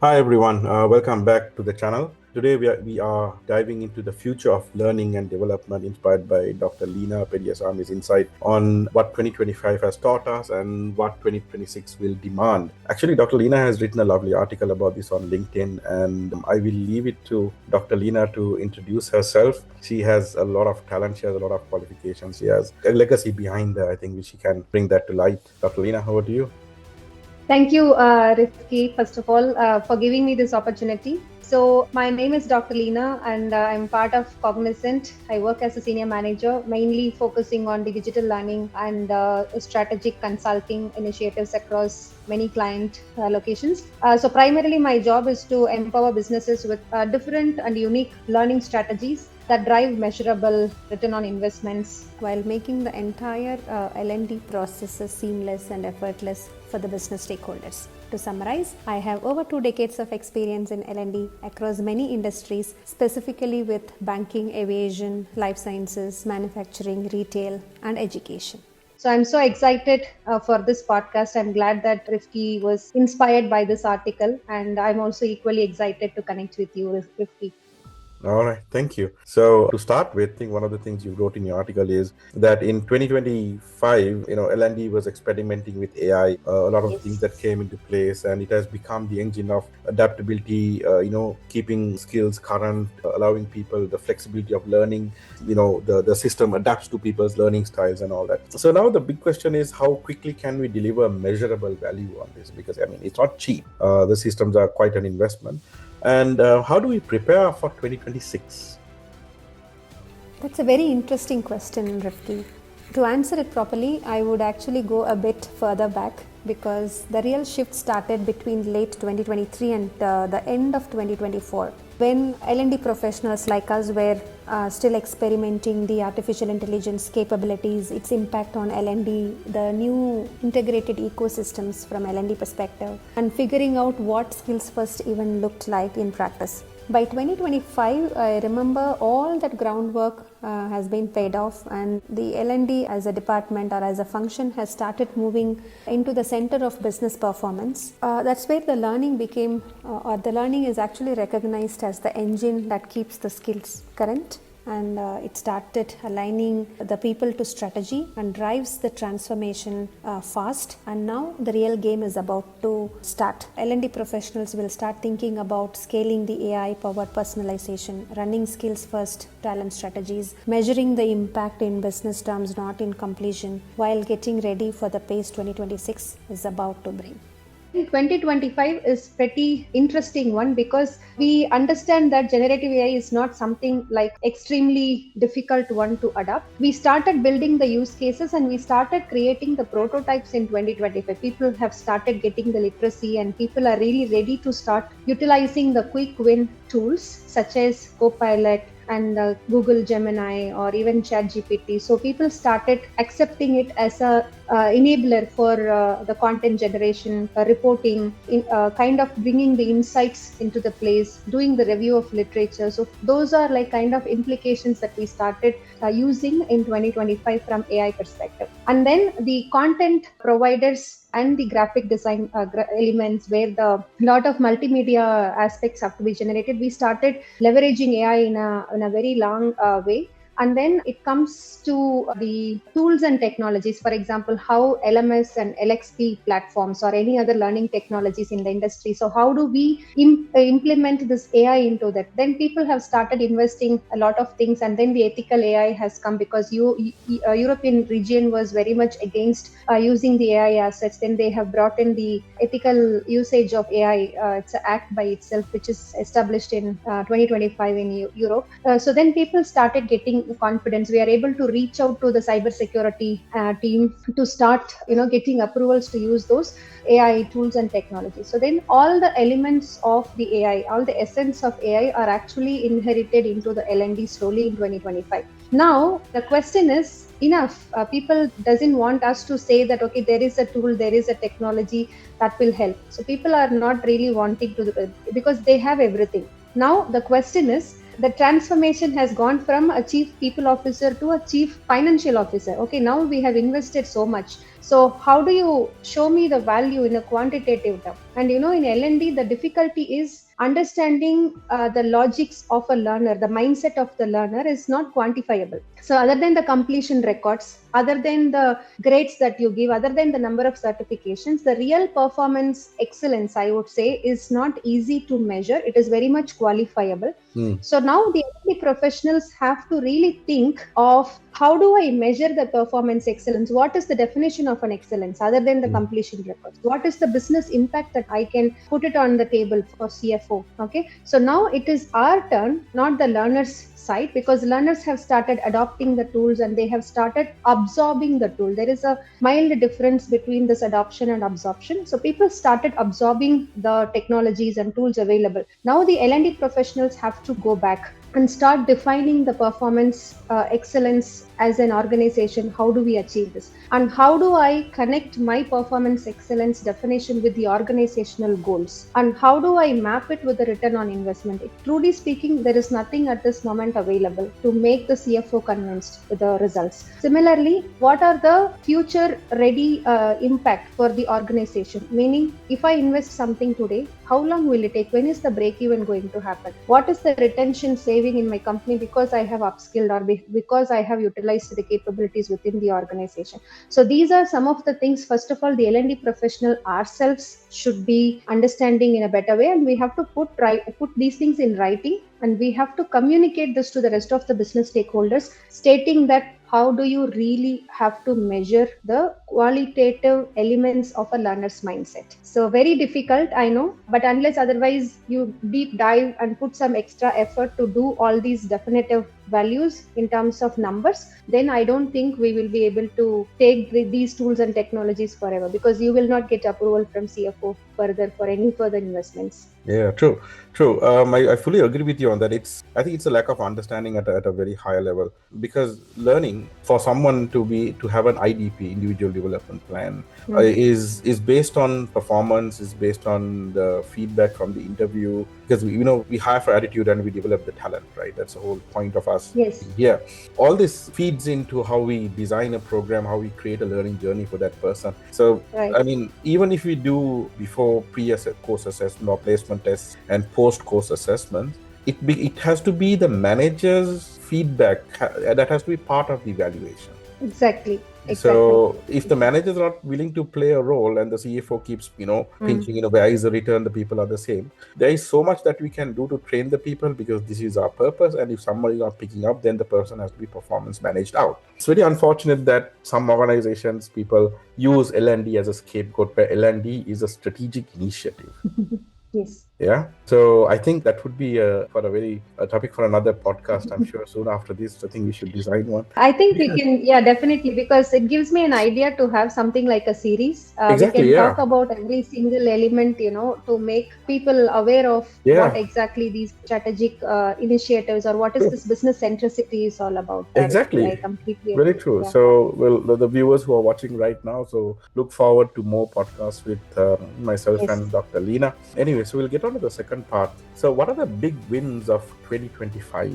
Hi everyone, welcome back to the channel. Today we are diving into the future of learning and development inspired by Dr. Leena Periyasamy's insight on what 2025 has taught us and what 2026 will demand. Actually, Dr. Leena has written a lovely article about this on LinkedIn, and I will leave it to Dr. Leena to introduce herself. She has a lot of talent, she has a lot of qualifications, she has a legacy behind her, I think, which she can bring that to light. Dr. Leena, over to you. Thank you, Rifki, first of all, for giving me this opportunity. So, my name is Dr. Leena, and I'm part of Cognizant. I work as a senior manager, mainly focusing on the digital learning and strategic consulting initiatives across many client locations. So, primarily, my job is to empower businesses with different and unique learning strategies that drive measurable return on investments while making the entire L&D processes seamless and effortless for the business stakeholders. To summarize, I have over 2 decades of experience in L&D across many industries, specifically with banking, aviation, life sciences, manufacturing, retail, and education. So I'm so excited for this podcast. I'm glad that Rifki was inspired by this article, and I'm also equally excited to connect with you, Rifki. All right, thank you. So to start with, I think one of the things you wrote in your article is that in 2025, L&D was experimenting with AI, a lot of things Yes. that came into place, and it has become the engine of adaptability, keeping skills current, allowing people the flexibility of learning. The system adapts to people's learning styles and all that. So now the big question is, how quickly can we deliver measurable value on this? Because, I mean, it's not cheap. The systems are quite an investment. And how do we prepare for 2026? That's a very interesting question, Rifki. To answer it properly, I would actually go a bit further back because the real shift started between late 2023 and the end of 2024 when L&D professionals like us were still experimenting the artificial intelligence capabilities, its impact on L&D, the new integrated ecosystems from L&D perspective, and figuring out what skills first even looked like in practice. By 2025, I remember all that groundwork has been paid off, and the L&D as a department or as a function has started moving into the center of business performance. That's where the learning became, or the learning is actually recognized as the engine that keeps the skills current. And it started aligning the people to strategy and drives the transformation fast. And now the real game is about to start. L&D professionals will start thinking about scaling the AI powered personalization, running skills first talent strategies, measuring the impact in business terms, not in completion, while getting ready for the pace 2026 is about to bring. 2025 is pretty interesting one because we understand that generative AI is not something like extremely difficult one to adopt. We started building the use cases and we started creating the prototypes in 2025. People have started getting the literacy and people are really ready to start utilizing the quick win tools such as Copilot and Google Gemini or even ChatGPT. So people started accepting it as a enabler for the content generation, reporting, kind of bringing the insights into the place, doing the review of literature. So those are like kind of implications that we started using in 2025 from AI perspective. And then the content providers and the graphic design elements where the lot of multimedia aspects have to be generated, we started leveraging AI in a very long way. And then it comes to the tools and technologies, for example, how LMS and LXP platforms or any other learning technologies in the industry. So how do we implement this AI into that? Then people have started investing a lot of things, and then the ethical AI has come because European region was very much against using the AI assets. Then they have brought in the ethical usage of AI. It's an act by itself, which is established in 2025 in Europe. So then people started getting confidence. We are able to reach out to the cybersecurity team to start, getting approvals to use those AI tools and technologies. So then all the elements of the AI, all the essence of AI are actually inherited into the L&D slowly in 2025. Now the question is, enough. People doesn't want us to say that, okay, there is a tool, there is a technology that will help. So people are not really wanting to, because they have everything. Now the question is, the transformation has gone from a chief people officer to a chief financial officer. Okay, now we have invested so much. So how do you show me the value in a quantitative term? And in L&D, the difficulty is understanding the logics of a learner, the mindset of the learner is not quantifiable. So other than the completion records, other than the grades that you give, other than the number of certifications, the real performance excellence, I would say, is not easy to measure. It is very much qualifiable. So now the L&D professionals have to really think of, how do I measure the performance excellence? What is the definition of an excellence other than the completion records? What is the business impact that I can put it on the table for CFO? Okay, so now it is our turn, not the learners' side, because learners have started adopting the tools and they have started absorbing the tool. There is a mild difference between this adoption and absorption. So people started absorbing the technologies and tools available. Now the L&D professionals have to go back and start defining the performance excellence as an organization. How do we achieve this? And how do I connect my performance excellence definition with the organizational goals? And how do I map it with the return on investment? Truly speaking, there is nothing at this moment available to make the CFO convinced with the results. Similarly, what are the future ready impact for the organization? Meaning, if I invest something today, how long will it take? When is the break even going to happen? What is the retention saving in my company because I have upskilled or because I have utilized the capabilities within the organization? So these are some of the things. First of all, the L&D professional ourselves should be understanding in a better way, and we have to put these things in writing, and we have to communicate this to the rest of the business stakeholders, stating that how do you really have to measure the qualitative elements of a learner's mindset. So very difficult, I know, but unless otherwise you deep dive and put some extra effort to do all these definitive values in terms of numbers, then I don't think we will be able to take these tools and technologies forever, because you will not get approval from CFO further for any further investments. Yeah, true. I fully agree with you on that. I think it's a lack of understanding at a very high level, because learning for someone to have an IDP, individual development plan, is based on performance, is based on the feedback from the interview, because we hire for attitude and we develop the talent, right? That's the whole point of us. Yes. Yeah. All this feeds into how we design a program, how we create a learning journey for that person. So, right. I mean, even if we do before pre-course assessment or placement tests and post-course assessment, it has to be the manager's feedback that has to be part of the evaluation. Exactly. So if the manager is not willing to play a role and the CFO keeps, thinking, where is the return, the people are the same, there is so much that we can do to train the people, because this is our purpose. And if somebody is not picking up, then the person has to be performance managed out. It's very unfortunate that some organizations, people use L&D as a scapegoat, where L&D is a strategic initiative. Yes. Yeah. So I think that would be a topic for another podcast. I'm sure soon after this, I think we should design one. I think we can, definitely, because it gives me an idea to have something like a series. Exactly, we can talk about every single element, to make people aware of what exactly these strategic initiatives, or what is this business centricity is all about. Exactly. I completely very agree. true. Yeah. So, the viewers who are watching right now, so look forward to more podcasts with myself and Dr. Leena. Anyway, so we'll get on to the second part. So what are the big wins of 2025?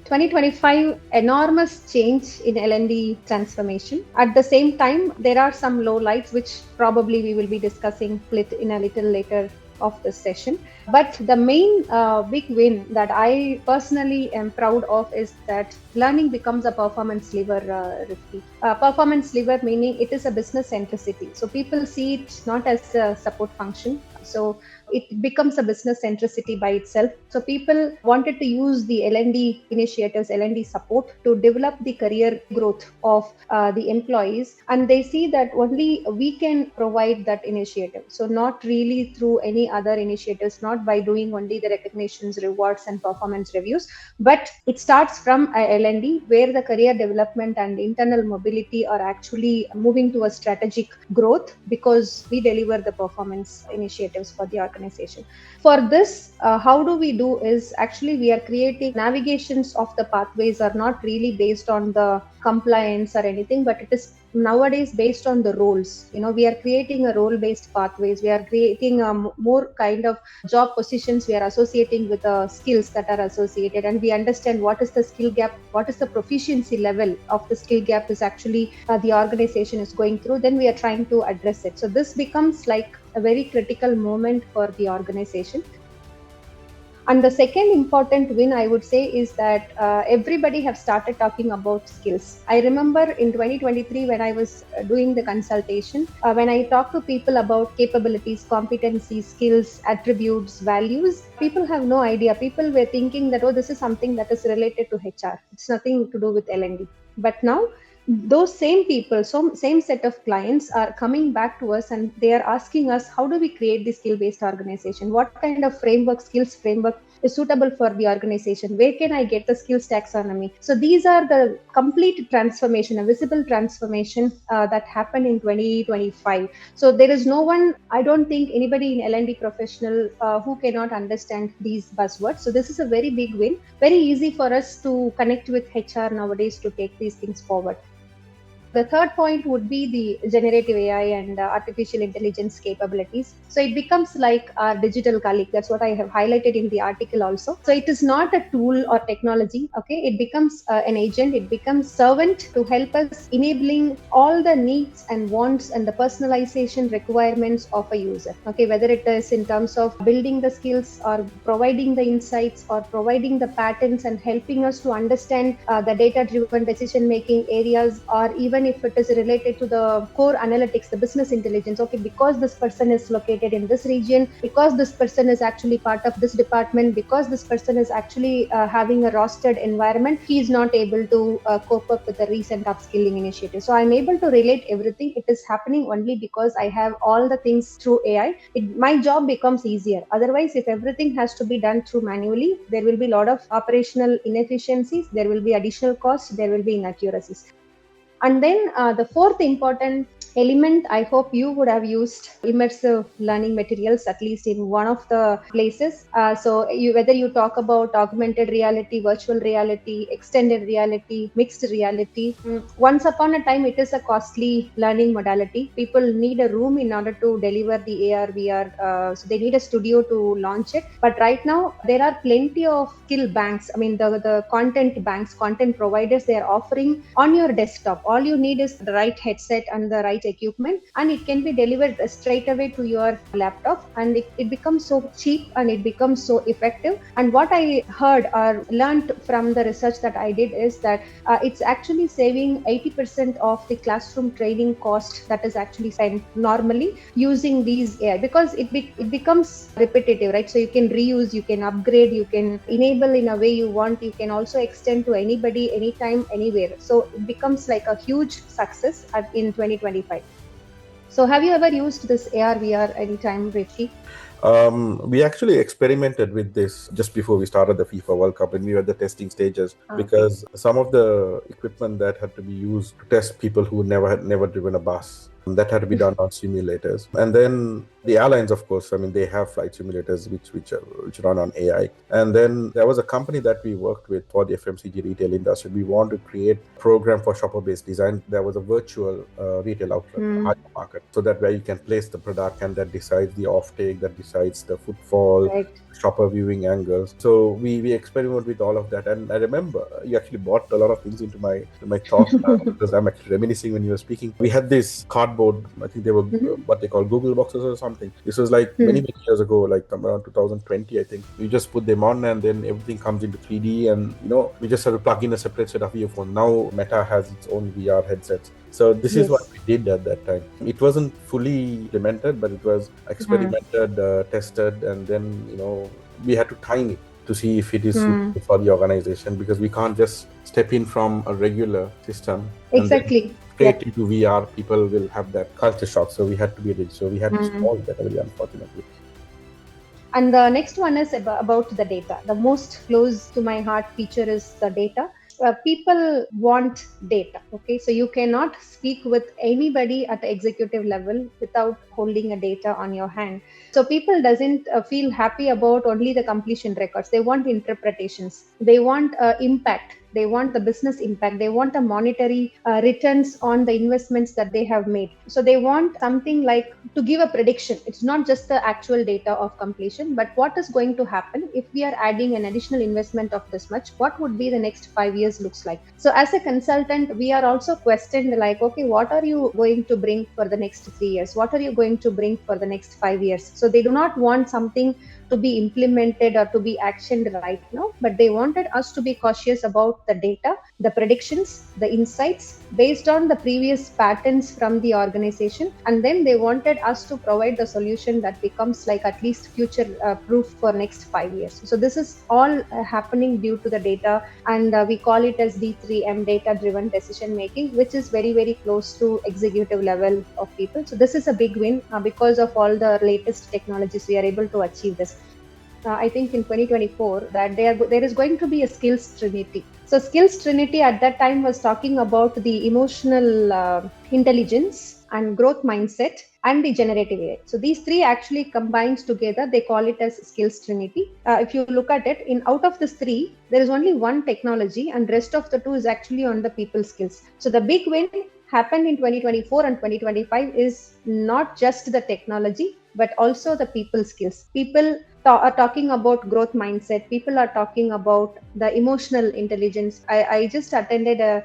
2025, enormous change in L&D transformation. At the same time, there are some lowlights, which probably we will be discussing in a little later of this session. But the main big win that I personally am proud of is that learning becomes a performance lever, Rifki. Performance lever meaning it is a business centricity. So people see it not as a support function. So it becomes a business centricity by itself. So people wanted to use the L&D initiatives, L&D support to develop the career growth of the employees. And they see that only we can provide that initiative. So not really through any other initiatives, not by doing only the recognitions, rewards, and performance reviews, but it starts from L&D, where the career development and internal mobility are actually moving to a strategic growth, because we deliver the performance initiatives for the organization. For this, how do we do is actually we are creating navigations of the pathways are not really based on the compliance or anything, but it is nowadays based on the roles. We are creating a role-based pathways. We are creating more kind of job positions. We are associating with the skills that are associated, and we understand what is the skill gap, what is the proficiency level of the skill gap is actually the organization is going through. Then we are trying to address it. So this becomes like a very critical moment for the organization. And the second important win, I would say, is that everybody have started talking about skills. I remember in 2023 when I was doing the consultation, when I talked to people about capabilities, competencies, skills, attributes, values, people have no idea. People were thinking that, oh, this is something that is related to HR. It's nothing to do with L&D. But now those same people, same set of clients are coming back to us and they are asking us, how do we create the skill-based organization? What kind of skills framework is suitable for the organization? Where can I get the skills taxonomy? So these are the complete transformation, a visible transformation that happened in 2025. So there is no one, I don't think anybody in L&D professional who cannot understand these buzzwords. So this is a very big win, very easy for us to connect with HR nowadays to take these things forward. The third point would be the generative AI and artificial intelligence capabilities. So it becomes like our digital colleague. That's what I have highlighted in the article also. So it is not a tool or technology. Okay, it becomes an agent. It becomes servant to help us enabling all the needs and wants and the personalization requirements of a user. Okay, whether it is in terms of building the skills or providing the insights or providing the patterns and helping us to understand the data-driven decision-making areas, or even if it is related to the core analytics, the business intelligence. Okay, because this person is located in this region, because this person is actually part of this department, because this person is actually having a rostered environment, he is not able to cope up with the recent upskilling initiative. So I'm able to relate everything. It is happening only because I have all the things through AI. My job becomes easier. Otherwise, if everything has to be done through manually, there will be a lot of operational inefficiencies, there will be additional costs, there will be inaccuracies. And then the fourth important element, I hope you would have used immersive learning materials at least in one of the places. So whether you talk about augmented reality, virtual reality, extended reality, mixed reality, once upon a time it is a costly learning modality. People need a room in order to deliver the AR, VR. So they need a studio to launch it. But right now there are plenty of skill banks. I mean the content banks, content providers, they are offering on your desktop. All you need is the right headset and the right equipment, and it can be delivered straight away to your laptop, and it becomes so cheap and it becomes so effective. And what I heard or learned from the research that I did is that it's actually saving 80% of the classroom training cost that is actually spent normally using these AI, because it becomes repetitive, right? So you can reuse, you can upgrade, you can enable in a way you want, you can also extend to anybody, anytime, anywhere. So it becomes like a huge success in 2025. So have you ever used this AR VR anytime, Rifki? We actually experimented with this just before we started the FIFA World Cup, and we were at the testing stages because some of the equipment that had to be used to test people who had never driven a bus, that had to be done on simulators. And then the airlines, of course, I mean, they have flight simulators which run on AI. And then there was a company that we worked with for the FMCG retail industry. We wanted to create a program for shopper-based design. There was a virtual retail outlet, hypermarket, so that where you can place the product and that decides the offtake, that decides the footfall, right, shopper viewing angles. So we experiment with all of that. And I remember you actually brought a lot of things into my thoughts because I'm actually reminiscing when you were speaking. We had this cardboard, I think they were what they call Google boxes or something. This was like many years ago, like around 2020, I think. You just put them on and then everything comes into 3D, and we just have to plug in a separate set of earphones. Now Meta has its own VR headsets. So this is what we did at that time. It wasn't fully implemented, but it was experimented, tested, and then we had to time it to see if it is suitable for the organization, because we can't just step in from a regular system. Exactly. Straight into VR, people will have that culture shock. So we had to be ready. So we had to solve that, very unfortunately. And the next one is about the data. The most close to my heart feature is the data. People want data. Okay, so you cannot speak with anybody at the executive level without holding a data on your hand. So people doesn't feel happy about only the completion records. They want interpretations. They want impact. They want the business impact. They want the monetary returns on the investments that they have made. So they want something like to give a prediction. It's not just the actual data of completion, but what is going to happen if we are adding an additional investment of this much? What would be the next 5 years looks like? So as a consultant, we are also questioned like, okay, what are you going to bring for the next 3 years? What are you going to bring for the next 5 years? So they do not want something to be implemented or to be actioned right now, but they wanted us to be cautious about the data, the predictions, the insights based on the previous patterns from the organization. And then they wanted us to provide the solution that becomes like at least future proof for next 5 years. So this is all happening due to the data, and we call it as D3M, data driven decision making, which is very, very close to executive level of people. So this is a big win because of all the latest technologies we are able to achieve this. I think in 2024 that there is going to be a skills trinity. So skills trinity at that time was talking about the emotional intelligence and growth mindset and the generative AI. So these three actually combines together. They call it as skills trinity. If you look at it, in out of these three, there is only one technology, and rest of the two is actually on the people skills. So the big win happened in 2024 and 2025 is not just the technology, but also the people skills. People are talking about growth mindset. People are talking about the emotional intelligence. I just attended a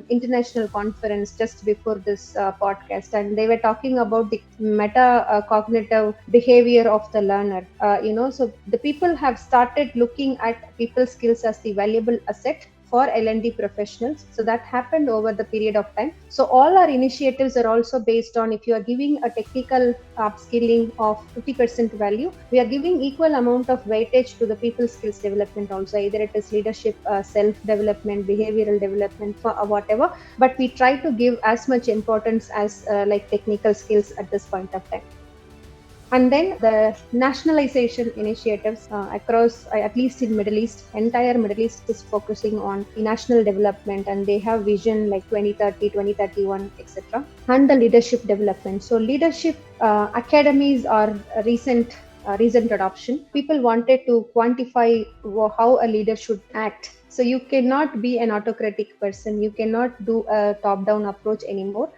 international conference just before this podcast, and they were talking about the meta cognitive behavior of the learner. So the people have started looking at people skills as the valuable asset for L&D professionals. So that happened over the period of time. So all our initiatives are also based on, if you are giving a technical upskilling of 50% value, we are giving equal amount of weightage to the people skills development also, either it is leadership, self-development, behavioral development, whatever. But we try to give as much importance as like technical skills at this point of time. And then the nationalization initiatives across, at least in Middle East, entire Middle East is focusing on national development, and they have vision like 2030, 2031, etc. And the leadership development. So leadership academies are a recent adoption. People wanted to quantify how a leader should act. So you cannot be an autocratic person. You cannot do a top-down approach anymore.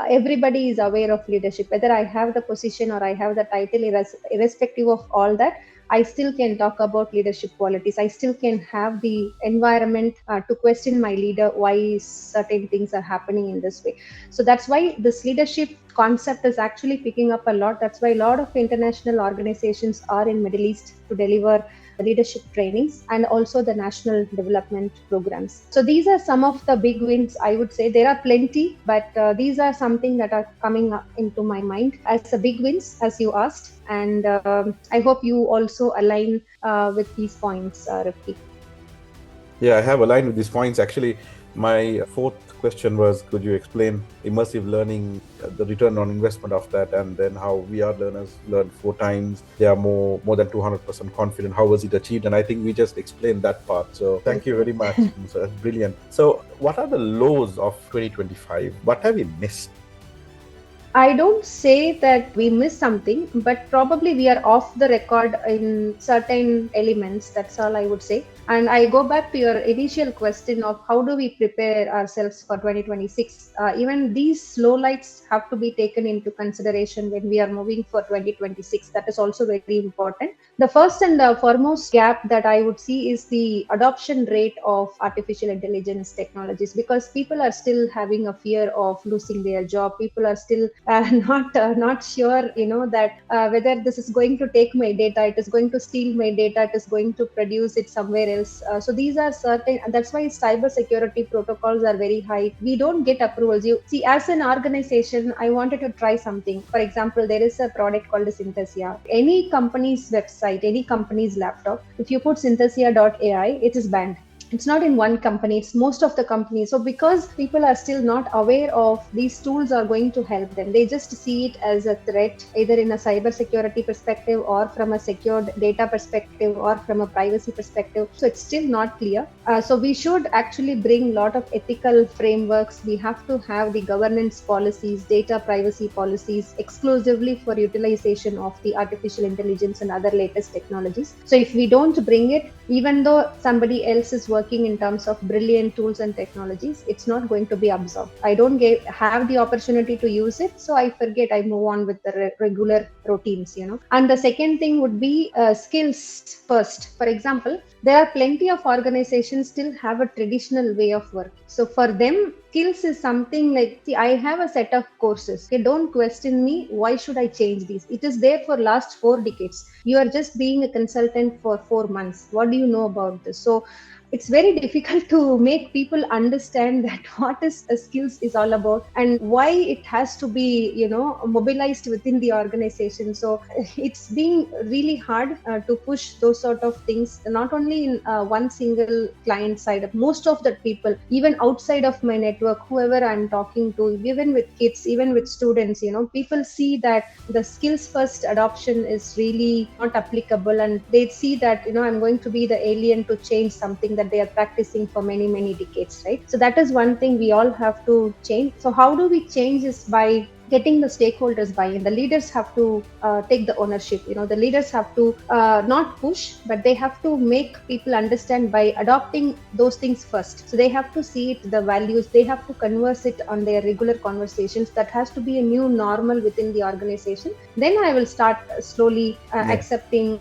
Everybody is aware of leadership. Whether I have the position or I have the title, irrespective of all that, I still can talk about leadership qualities. I still can have the environment to question my leader why certain things are happening in this way. So that's why this leadership concept is actually picking up a lot. That's why a lot of international organizations are in Middle East to deliver leadership trainings and also the national development programs. So these are some of the big wins, I would say. There are plenty, but these are something that are coming up into my mind as the big wins, as you asked. And I hope you also align with these points, Rifki. Yeah, I have aligned with these points. Actually, my fourth question was, could you explain immersive learning, the return on investment of that, and then how VR learners learn 4 times, they are more than 200% confident. How was it achieved? And I think we just explained that part. So thank you very much. So that's brilliant. So what are the lows of 2025? What have we missed? I don't say that we missed something, but probably we are off the record in certain elements. That's all I would say. And I go back to your initial question of how do we prepare ourselves for 2026. Even these lowlights have to be taken into consideration when we are moving for 2026. That is also very important. The first and the foremost gap that I would see is the adoption rate of artificial intelligence technologies, because people are still having a fear of losing their job. People are still not sure, that whether this is going to take my data, it is going to steal my data, it is going to produce it somewhere else. So these are certain, that's why cyber security protocols are very high. We don't get approvals. You see, as an organization, I wanted to try something. For example, there is a product called Synthesia. Any company's website, any company's laptop, if you put synthesia.ai, it is banned. It's not in one company, it's most of the companies. So because people are still not aware of these tools are going to help them, they just see it as a threat, either in a cyber security perspective or from a secured data perspective or from a privacy perspective. So it's still not clear. So we should actually bring a lot of ethical frameworks. We have to have the governance policies, data privacy policies exclusively for utilization of the artificial intelligence and other latest technologies. So if we don't bring it, even though somebody else is working in terms of brilliant tools and technologies, it's not going to be absorbed. I don't have the opportunity to use it, so I forget, I move on with the regular routines. And the second thing would be skills first. For example, there are plenty of organizations still have a traditional way of work. So for them, skills is something like, see, I have a set of courses. Okay, don't question me. Why should I change these? It is there for last 4 decades. You are just being a consultant for 4 months. What do you know about this? So it's very difficult to make people understand that what is a skills is all about and why it has to be mobilized within the organization. So it's being really hard to push those sort of things, not only in one single client side. Most of the people, even outside of my network, whoever I'm talking to, even with kids, even with students, people see that the skills first adoption is really not applicable, and they see that I'm going to be the alien to change something that they are practicing for many decades, right? So that is one thing we all have to change. So how do we change is by getting the stakeholders buy-in. The leaders have to take the ownership. The leaders have to not push, but they have to make people understand by adopting those things first. So they have to see it, the values, they have to converse it on their regular conversations. That has to be a new normal within the organization. Then I will start slowly accepting,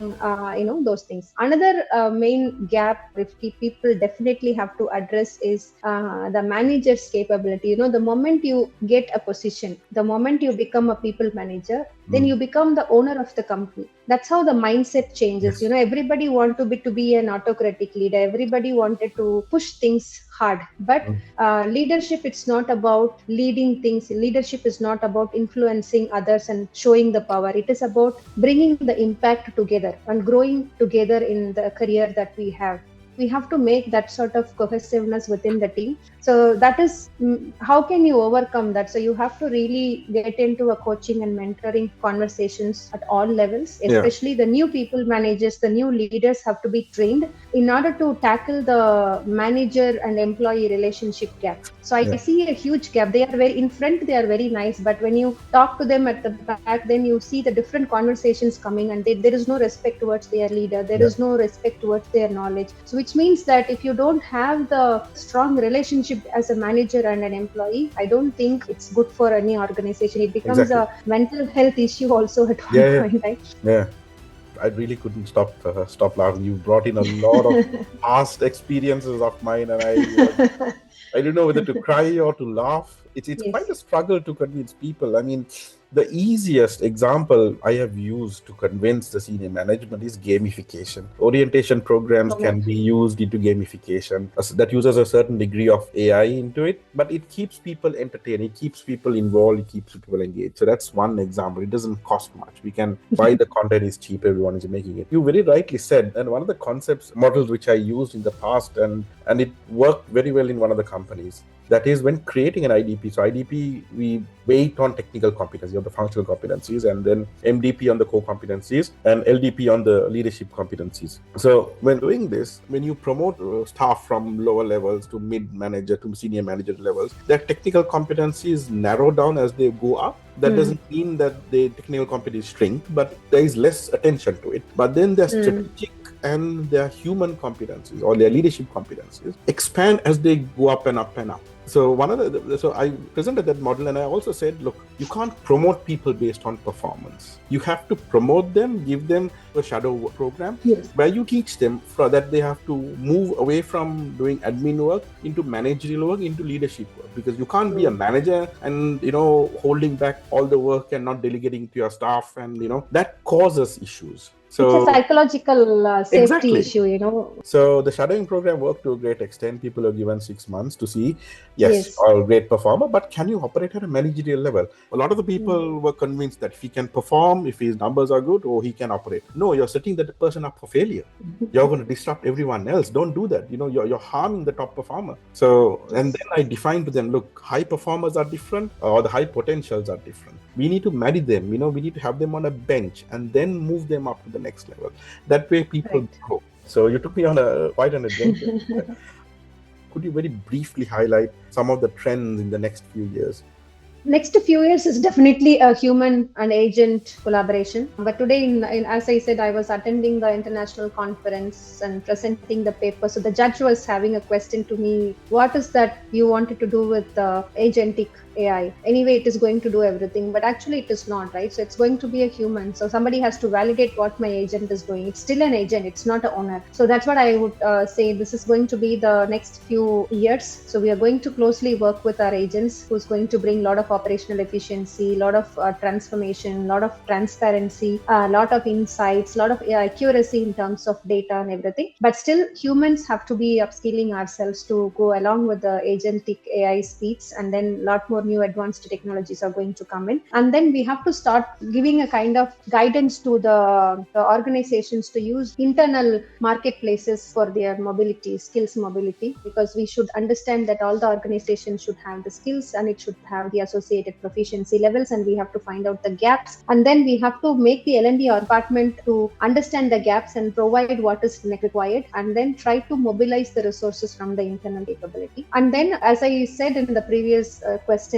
those things. Another main gap, Rifki, people definitely have to address is the manager's capability. The moment you get a position, the moment you become a people manager, then you become the owner of the company. That's how the mindset changes. Yes. Everybody want to be an autocratic leader. Everybody wanted to push things hard. But leadership, it's not about leading things. Leadership is not about influencing others and showing the power. It is about bringing the impact together and growing together in the career that we have. We have to make that sort of cohesiveness within the team. So that is how can you overcome that? So you have to really get into a coaching and mentoring conversations at all levels, especially the new people managers, the new leaders have to be trained in order to tackle the manager and employee relationship gap. So I see a huge gap. They are very in front, they are very nice, but when you talk to them at the back, then you see the different conversations coming, and there is no respect towards their leader. There is no respect towards their knowledge. So which means that if you don't have the strong relationship as a manager and an employee, I don't think it's good for any organization. It becomes a mental health issue also at one point, right? Yeah. I really couldn't stop laughing. You brought in a lot of past experiences of mine, and I don't know whether to cry or to laugh. It's quite a struggle to convince people. I mean, the easiest example I have used to convince the senior management is gamification. Orientation programs can be used into gamification. That uses a certain degree of AI into it, but it keeps people entertained, it keeps people involved, it keeps people engaged. So that's one example. It doesn't cost much. We can buy the content, is cheap, everyone is making it. You very rightly said, and one of the concepts, models which I used in the past, and it worked very well in one of the companies. That is, when creating an IDP. So IDP, we weight on technical competency, on the functional competencies, and then MDP on the core competencies, and LDP on the leadership competencies. So when doing this, when you promote staff from lower levels to mid-manager to senior manager levels, their technical competencies narrow down as they go up. That doesn't mean that the technical competencies shrink, but there is less attention to it. But then their strategic and their human competencies or their leadership competencies expand as they go up and up and up. So so I presented that model, and I also said, look, you can't promote people based on performance. You have to promote them, give them a shadow program where you teach them that they have to move away from doing admin work into managerial work, into leadership work, because you can't be a manager and holding back all the work and not delegating to your staff, and that causes issues. So it's a psychological safety exactly. issue. So the shadowing program worked to a great extent. People are given 6 months to see, yes, Yes. you are a great performer, but can you operate at a managerial level? A lot of the people were convinced that if he can perform, if his numbers are good, or he can operate. No, you're setting that person up for failure. You're going to disrupt everyone else. Don't do that. You're harming the top performer. So, and then I defined to them, look, high performers are different, or the high potentials are different. We need to marry them. We need to have them on a bench and then move them up to the next level. That way people grow. So you took me on quite an adventure. Could you very briefly highlight some of the trends in the next few years? Next few years is definitely a human and agent collaboration. But today, as I said, I was attending the international conference and presenting the paper. So the judge was having a question to me, what is that you wanted to do with agentic AI? Anyway, it is going to do everything, but actually it is not, right? So it's going to be a human. So somebody has to validate what my agent is doing. It's still an agent. It's not an owner. So that's what I would say. This is going to be the next few years. So we are going to closely work with our agents, who's going to bring a lot of operational efficiency, a lot of transformation, a lot of transparency, a lot of insights, a lot of accuracy in terms of data and everything. But still, humans have to be upskilling ourselves to go along with the agentic AI speeds, and then a lot more new advanced technologies are going to come in. And then we have to start giving a kind of guidance to the organizations to use internal marketplaces for their mobility, skills mobility, because we should understand that all the organizations should have the skills and it should have the associated proficiency levels, and we have to find out the gaps. And then we have to make the L&D department to understand the gaps and provide what is required, and then try to mobilize the resources from the internal capability. And then, as I said in the previous question,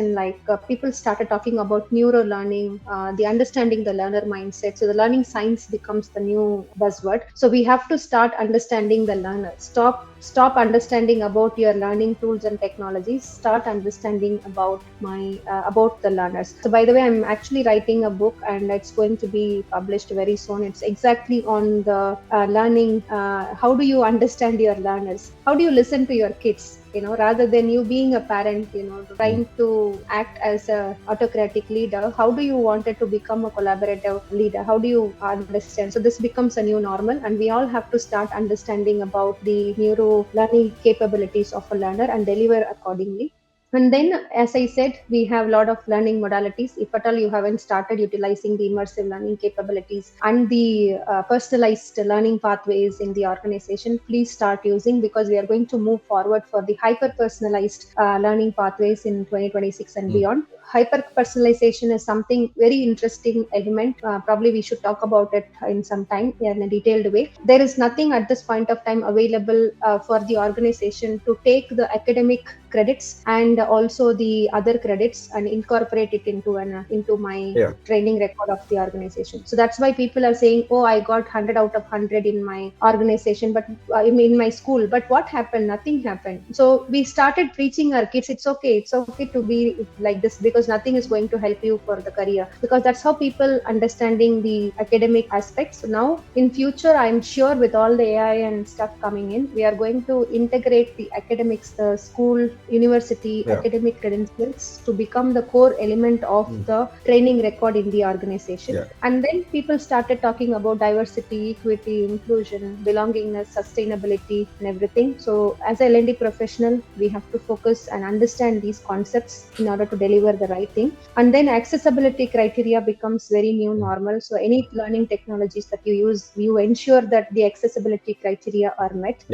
people started talking about neuro learning, the understanding the learner mindset. So the learning science becomes the new buzzword. So we have to start understanding the learner. Stop understanding about your learning tools and technologies. Start understanding about the learners. So by the way, I'm actually writing a book and it's going to be published very soon. It's exactly on the learning. How do you understand your learners? How do you listen to your kids? Rather than you being a parent, trying to act as a autocratic leader, how do you want it to become a collaborative leader? How do you understand? So this becomes a new normal, and we all have to start understanding about the neuro learning capabilities of a learner and deliver accordingly. And then, as I said, we have a lot of learning modalities. If at all you haven't started utilizing the immersive learning capabilities and the personalized learning pathways in the organization, please start using, because we are going to move forward for the hyper-personalized learning pathways in 2026 and beyond. Hyper-personalization is something very interesting element. Probably we should talk about it in some time in a detailed way. There is nothing at this point of time available for the organization to take the academic credits and also the other credits and incorporate it into my training record of the organization. So that's why people are saying, oh, I got 100 out of 100 in my organization, but in my school, but what happened? Nothing happened. So we started preaching our kids, it's okay to be like this, because nothing is going to help you for the career, because that's how people understanding the academic aspects. So now in future, I'm sure with all the AI and stuff coming in, we are going to integrate the academics, the school, university, academic credentials to become the core element of the training record in the organization. And then people started talking about diversity, equity, inclusion, belongingness, sustainability, and everything. So as a L&D professional, we have to focus and understand these concepts in order to deliver the right thing. And then accessibility criteria becomes very new normal. So any learning technologies that you use, you ensure that the accessibility criteria are met.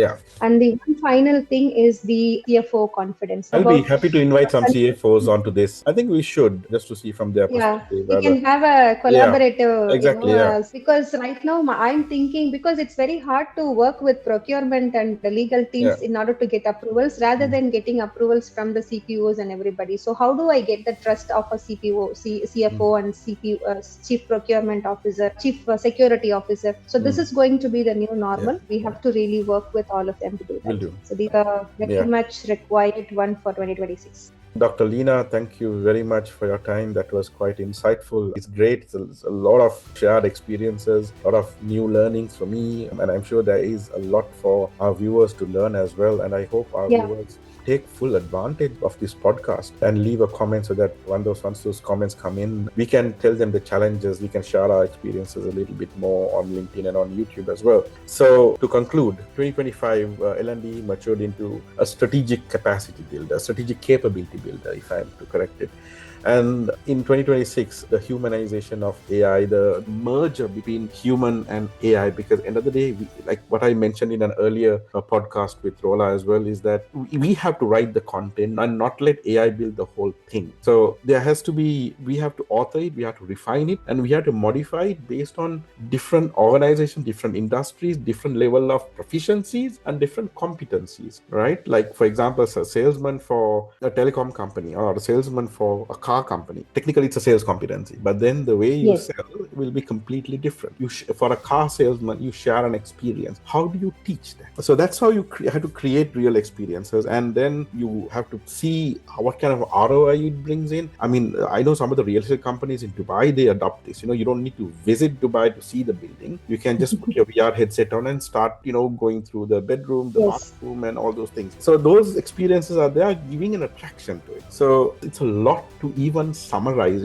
And the one final thing is the CFO confidence. I'll be happy to invite some CFOs onto this. I think we should, just to see from their perspective. We can have a collaborative, exactly, because right now I'm thinking, because it's very hard to work with procurement and the legal teams in order to get approvals, rather than getting approvals from the CPOs and everybody. So how do I get the trust of a CFO and Chief Procurement Officer, Chief Security Officer? So this is going to be the new normal. We have to really work with all of them to do that. So these are very much required one for 2026. Dr. Leena, thank you very much for your time. That was quite insightful. It's great. It's a lot of shared experiences, a lot of new learnings for me, and I'm sure there is a lot for our viewers to learn as well. And I hope our Yeah. viewers take full advantage of this podcast and leave a comment so that once those comments come in, we can tell them the challenges, we can share our experiences a little bit more on LinkedIn and on YouTube as well. So to conclude, 2025 L&D matured into a strategic capacity builder, a strategic capability builder, if I'm to correct it. And in 2026, the humanization of AI, the merger between human and AI, because at the end of the day, like what I mentioned in an earlier podcast with Rola as well, is that we have to write the content and not let AI build the whole thing. So there has to be, we have to author it, we have to refine it, and we have to modify it based on different organizations, different industries, different level of proficiencies and different competencies, right? Like, for example, a salesman for a telecom company or a salesman for a car company, technically it's a sales competency, but then the way you Yes. sell will be completely different. For a car salesman, you share an experience. How do you teach that? So that's how you have to create real experiences, and then you have to see what kind of ROI it brings in. I mean, I know some of the real estate companies in Dubai, they adopt this. You don't need to visit Dubai to see the building. You can just put your VR headset on and start, going through the bedroom, the Yes. bathroom, and all those things. So those experiences are there, giving an attraction to it. So it's a lot to even summarize.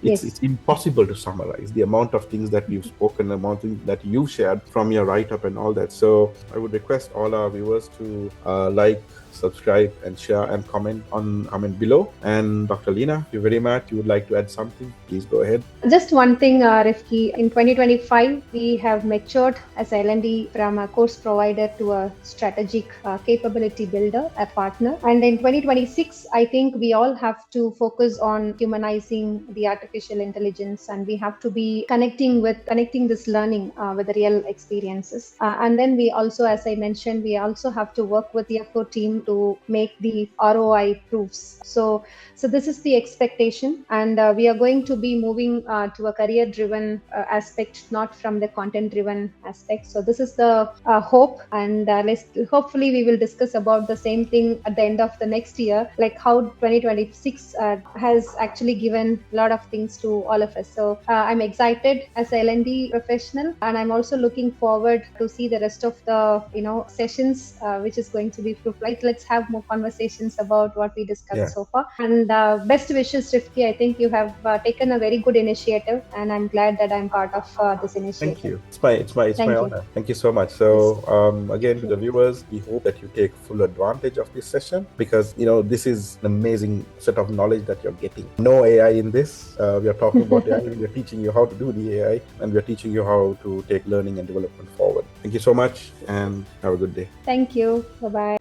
It's impossible to summarize the amount of things that we've spoken, the amount of things that you've shared from your write-up and all that. So I would request all our viewers to like, subscribe, and share and comment below. And Dr. Leena, thank you very much. You would like to add something? Please go ahead. Just one thing, Rifki. In 2025, we have matured as L&D from a course provider to a strategic capability builder, a partner. And in 2026, I think we all have to focus on humanizing the artificial intelligence, and we have to be connecting this learning with the real experiences. And then we also, as I mentioned, we also have to work with the ECHO team to make the ROI proofs. So this is the expectation, and we are going to be moving to a career-driven aspect, not from the content-driven aspect. So this is the hope, and hopefully we will discuss about the same thing at the end of the next year, like how 2026 has actually given a lot of things to all of us. So I'm excited as a L&D professional, and I'm also looking forward to see the rest of the sessions, which is going to be fruitful. Let's have more conversations about what we discussed so far. And best wishes, Rifki. I think you have taken a very good initiative, and I'm glad that I'm part of this initiative. Thank you. It's my honor. Thank you so much. So again, to the viewers, we hope that you take full advantage of this session, because this is an amazing set of knowledge that you're getting. No AI in this. We are talking about AI. We are teaching you how to do the AI, and we are teaching you how to take learning and development forward. Thank you so much, and have a good day. Thank you. Bye-bye.